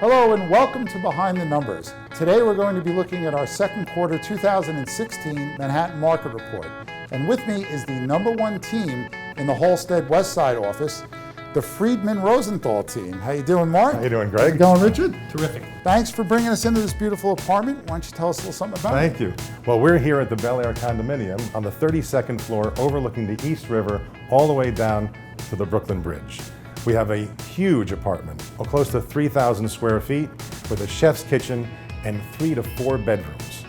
Hello and welcome to Behind the Numbers. Today we're going to be looking at our second quarter 2016 Manhattan Market Report. And with me is the #1 team in the Halstead West Side office, the Friedman Rosenthal Team. How you doing, Mark? How you doing, Greg? How's it going, Richard? Terrific. Thanks for bringing us into this beautiful apartment. Why don't you tell us a little something about it? Thank you. Well, we're here at the Bel Air condominium on the 32nd floor overlooking the East River all the way down to the Brooklyn Bridge. We have a huge apartment, close to 3,000 square feet, with a chef's kitchen and 3 to 4 bedrooms.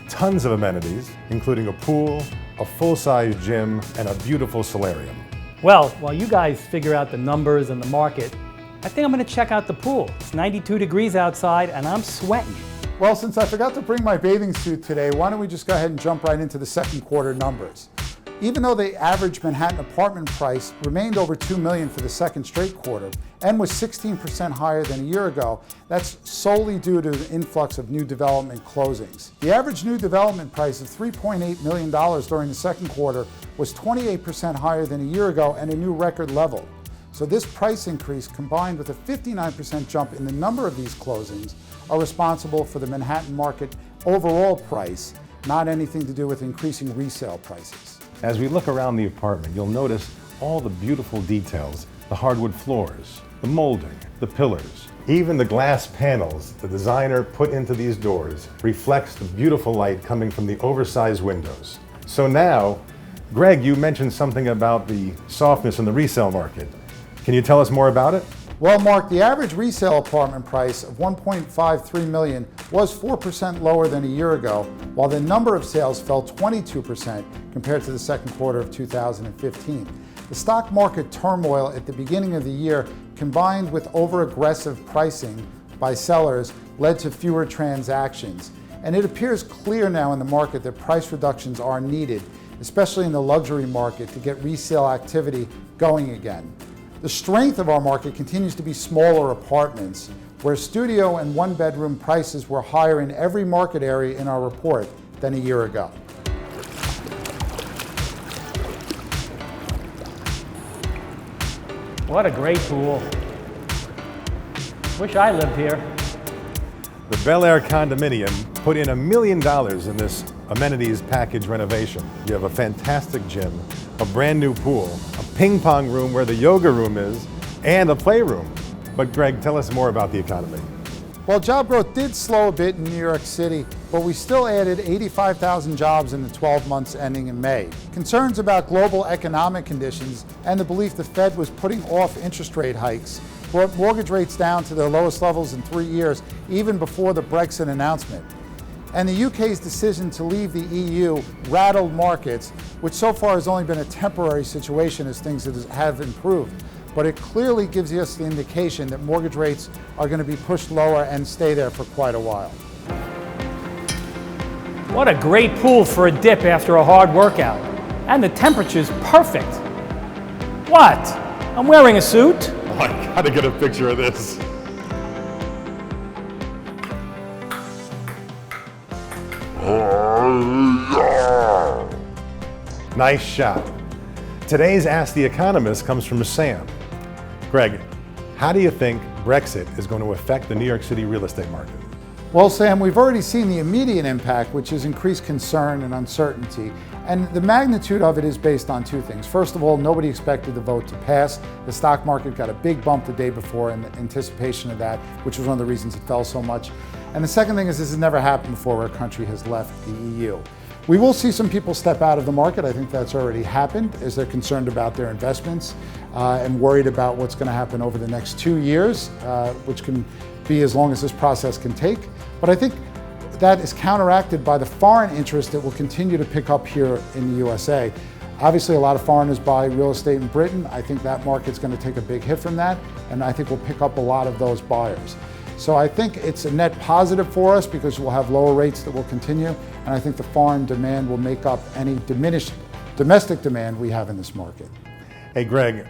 Tons of amenities, including a pool, a full-size gym, and a beautiful solarium. Well, while you guys figure out the numbers and the market, I think I'm going to check out the pool. It's 92 degrees outside and I'm sweating. Well, since I forgot to bring my bathing suit today, why don't we just go ahead and jump right into the second quarter numbers. Even though the average Manhattan apartment price remained over $2 million for the second straight quarter and was 16% higher than a year ago, that's solely due to the influx of new development closings. The average new development price of $3.8 million during the second quarter was 28% higher than a year ago and a new record level. So this price increase, combined with a 59% jump in the number of these closings, are responsible for the Manhattan market overall price, not anything to do with increasing resale prices. As we look around the apartment, you'll notice all the beautiful details, the hardwood floors, the molding, the pillars, even the glass panels the designer put into these doors reflects the beautiful light coming from the oversized windows. So now, Greg, you mentioned something about the softness in the resale market. Can you tell us more about it? Well, Mark, the average resale apartment price of $1.53 million was 4% lower than a year ago, while the number of sales fell 22% compared to the second quarter of 2015. The stock market turmoil at the beginning of the year, combined with over-aggressive pricing by sellers, led to fewer transactions. And it appears clear now in the market that price reductions are needed, especially in the luxury market, to get resale activity going again. The strength of our market continues to be smaller apartments, where studio and one-bedroom prices were higher in every market area in our report than a year ago. What a great pool. Wish I lived here. The Bel Air condominium put in $1 million in this amenities package renovation. You have a fantastic gym, a brand new pool, a ping pong room where the yoga room is, and a playroom. But Greg, tell us more about the economy. Well, job growth did slow a bit in New York City, but we still added 85,000 jobs in the 12 months ending in May. Concerns about global economic conditions and the belief the Fed was putting off interest rate hikes brought mortgage rates down to their lowest levels in 3 years, even before the Brexit announcement. And the UK's decision to leave the EU rattled markets, which so far has only been a temporary situation as things have improved. But it clearly gives us the indication that mortgage rates are going to be pushed lower and stay there for quite a while. What a great pool for a dip after a hard workout. And the temperature's perfect. What? I'm wearing a suit? Oh, I gotta get a picture of this. Nice shot. Today's Ask the Economist comes from Sam. Greg, how do you think Brexit is going to affect the New York City real estate market? Well, Sam, we've already seen the immediate impact, which is increased concern and uncertainty. And the magnitude of it is based on two things. First of all, nobody expected the vote to pass. The stock market got a big bump the day before in anticipation of that, which was one of the reasons it fell so much. And the second thing is this has never happened before where a country has left the EU. We will see some people step out of the market. I think that's already happened as they're concerned about their investments and worried about what's going to happen over the next 2 years, which can be as long as this process can take. But I think that is counteracted by the foreign interest that will continue to pick up here in the USA. Obviously, a lot of foreigners buy real estate in Britain. I think that market's going to take a big hit from that, and I think we'll pick up a lot of those buyers. So I think it's a net positive for us because we'll have lower rates that will continue, and I think the foreign demand will make up any diminished domestic demand we have in this market. Hey, Greg,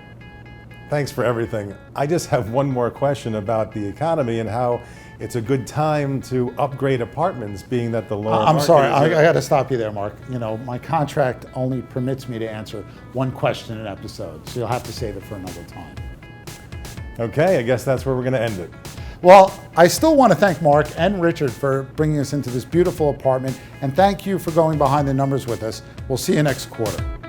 thanks for everything. I just have one more question about the economy and how it's a good time to upgrade apartments, being that the lower I'm market sorry, is- I got to stop you there, Mark. You know, my contract only permits me to answer one question an episode, so you'll have to save it for another time. Okay, I guess that's where we're going to end it. Well, I still want to thank Mark and Richard for bringing us into this beautiful apartment, and thank you for going behind the numbers with us. We'll see you next quarter.